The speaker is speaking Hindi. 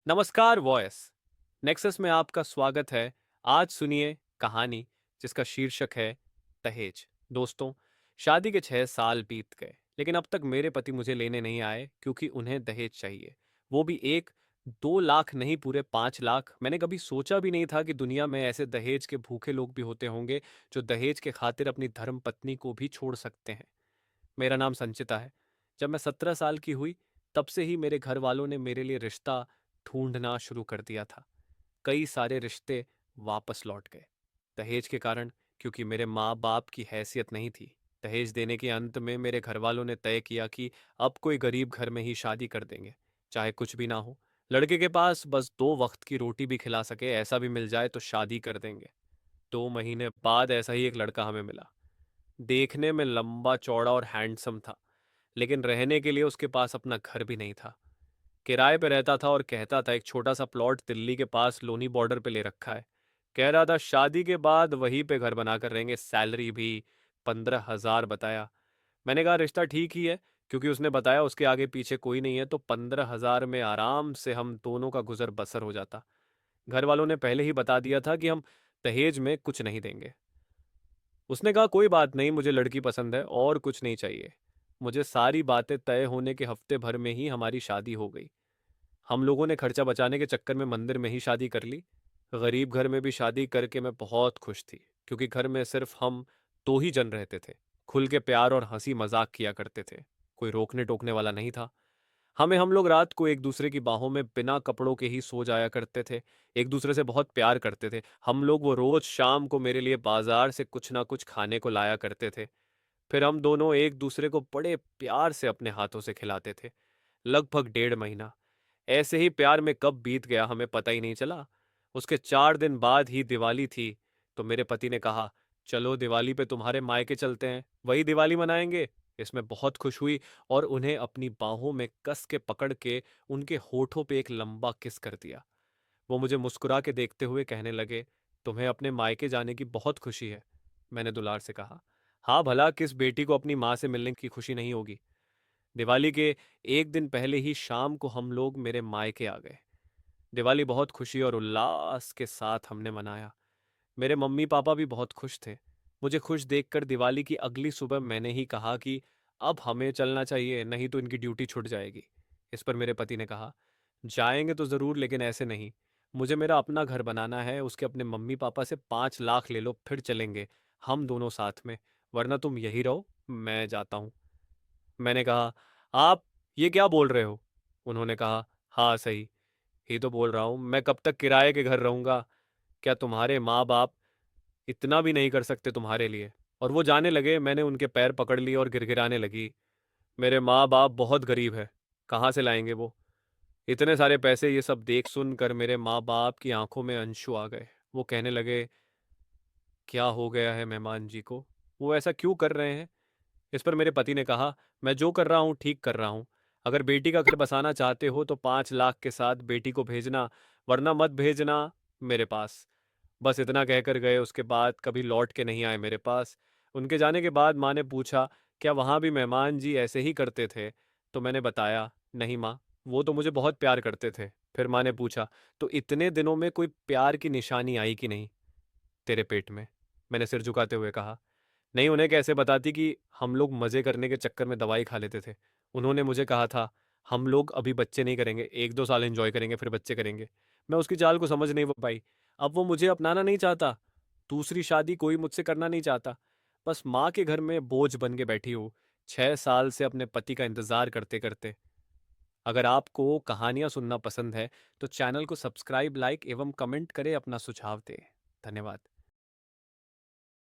नमस्कार वॉयस नेक्सस में आपका स्वागत है। आज सुनिए कहानी जिसका शीर्षक है दहेज। दोस्तों, शादी के 6 साल बीत गए लेकिन अब तक मेरे पति मुझे लेने नहीं आए क्योंकि उन्हें दहेज चाहिए। वो भी एक 2 लाख नहीं, पूरे 5 लाख। मैंने कभी सोचा भी नहीं था कि दुनिया में ऐसे दहेज के भूखे लोग भी होते होंगे जो दहेज के खातिर अपनी धर्म पत्नी को भी छोड़ सकते हैं। मेरा नाम संचिता है। जब मैं 17 साल की हुई तब से ही मेरे घर वालों ने मेरे लिए रिश्ता ढूंढना शुरू कर दिया था। कई सारे रिश्ते वापस लौट गए दहेज के कारण, क्योंकि मेरे माँ बाप की हैसियत नहीं थी। दहेज देने के अंत में मेरे घर वालों ने तय किया कि अब कोई गरीब घर में ही शादी कर देंगे, चाहे कुछ भी ना हो। लड़के के पास बस 2 वक्त की रोटी भी खिला सके ऐसा भी मिल जाए तो शादी कर देंगे। 2 महीने बाद ऐसा ही एक लड़का हमें मिला। देखने में लंबा चौड़ा और हैंडसम था, लेकिन रहने के लिए उसके पास अपना घर भी नहीं था। किराए पे रहता था और कहता था एक छोटा सा प्लॉट दिल्ली के पास लोनी बॉर्डर पे ले रखा है। कह रहा था शादी के बाद वहीं पे घर बनाकर रहेंगे, सैलरी भी 15,000 बताया। मैंने कहा रिश्ता ठीक ही है, क्योंकि उसने बताया उसके आगे पीछे कोई नहीं है, तो 15,000 में आराम से हम दोनों का गुजर बसर हो जाता। घर वालों ने पहले ही बता दिया था कि हम दहेज में कुछ नहीं देंगे। उसने कहा कोई बात नहीं, मुझे लड़की पसंद है और कुछ नहीं चाहिए। मुझे सारी बातें तय होने के हफ्ते भर में ही हमारी शादी हो गई। हम लोगों ने खर्चा बचाने के चक्कर में मंदिर में ही शादी कर ली। गरीब घर में भी शादी करके मैं बहुत खुश थी, क्योंकि घर में सिर्फ हम 2 ही जन रहते थे। खुल के प्यार और हंसी मजाक किया करते थे, कोई रोकने टोकने वाला नहीं था। हम लोग रात को एक दूसरे की बाहों में बिना कपड़ों के ही सो जाया करते थे। एक दूसरे से बहुत प्यार करते थे हम लोग। वो रोज शाम को मेरे लिए बाजार से कुछ ना कुछ खाने को लाया करते थे। फिर हम दोनों एक दूसरे को बड़े प्यार से अपने हाथों से खिलाते थे। लगभग 1.5 महीना ऐसे ही प्यार में कब बीत गया हमें पता ही नहीं चला। उसके 4 दिन बाद ही दिवाली थी, तो मेरे पति ने कहा चलो दिवाली पे तुम्हारे मायके चलते हैं, वही दिवाली मनाएंगे। इसमें बहुत खुश हुई और उन्हें अपनी बाहों में कस के पकड़ के उनके होठों पे एक लंबा किस कर दिया। वो मुझे मुस्कुरा के देखते हुए कहने लगे, तुम्हें अपने मायके जाने की बहुत खुशी है। मैंने दुलार से कहा, हाँ भला किस बेटी को अपनी माँ से मिलने की खुशी नहीं होगी। दिवाली के एक दिन पहले ही शाम को हम लोग मेरे मायके आ गए। दिवाली बहुत खुशी और उल्लास के साथ हमने मनाया। मेरे मम्मी पापा भी बहुत खुश थे। मुझे खुश देखकर दिवाली की अगली सुबह मैंने ही कहा कि अब हमें चलना चाहिए, नहीं तो इनकी ड्यूटी छूट जाएगी। इस पर मेरे पति ने कहा, जाएंगे तो ज़रूर लेकिन ऐसे नहीं। मुझे मेरा अपना घर बनाना है, उसके अपने मम्मी पापा से 5 लाख ले लो फिर चलेंगे हम दोनों साथ में, वरना तुम यही रहो, मैं जाता हूँ। मैंने कहा, आप ये क्या बोल रहे हो? उन्होंने कहा, हाँ सही ही तो बोल रहा हूँ, मैं कब तक किराए के घर रहूंगा? क्या तुम्हारे माँ बाप इतना भी नहीं कर सकते तुम्हारे लिए? और वो जाने लगे। मैंने उनके पैर पकड़ लिए और गिड़गिड़ाने लगी। मेरे माँ बाप बहुत गरीब है, कहाँ से लाएंगे वो इतने सारे पैसे? ये सब देख सुन कर मेरे माँ बाप की आंखों में अंशु आ गए। वो कहने लगे, क्या हो गया है मेहमान जी को, वो ऐसा क्यों कर रहे हैं? इस पर मेरे पति ने कहा, मैं जो कर रहा हूँ ठीक कर रहा हूँ। अगर बेटी का घर बसाना चाहते हो तो 5 लाख के साथ बेटी को भेजना, वरना मत भेजना मेरे पास। बस इतना कहकर गए। उसके बाद कभी लौट के नहीं आए मेरे पास। उनके जाने के बाद माँ ने पूछा, क्या वहाँ भी मेहमान जी ऐसे ही करते थे? तो मैंने बताया, नहीं माँ, वो तो मुझे बहुत प्यार करते थे। फिर माँ ने पूछा, तो इतने दिनों में कोई प्यार की निशानी आई कि नहीं तेरे पेट में? मैंने सिर झुकाते हुए कहा, नहीं। उन्हें कैसे बताती कि हम लोग मज़े करने के चक्कर में दवाई खा लेते थे। उन्होंने मुझे कहा था, हम लोग अभी बच्चे नहीं करेंगे, 1-2 साल एंजॉय करेंगे फिर बच्चे करेंगे। मैं उसकी चाल को समझ नहीं पाई। अब वो मुझे अपनाना नहीं चाहता, दूसरी शादी कोई मुझसे करना नहीं चाहता। बस माँ के घर में बोझ बन के बैठी हूँ, 6 साल से अपने पति का इंतज़ार करते करते। अगर आपको कहानियाँ सुनना पसंद है तो चैनल को सब्सक्राइब, लाइक एवं कमेंट करें, अपना सुझाव दें। धन्यवाद।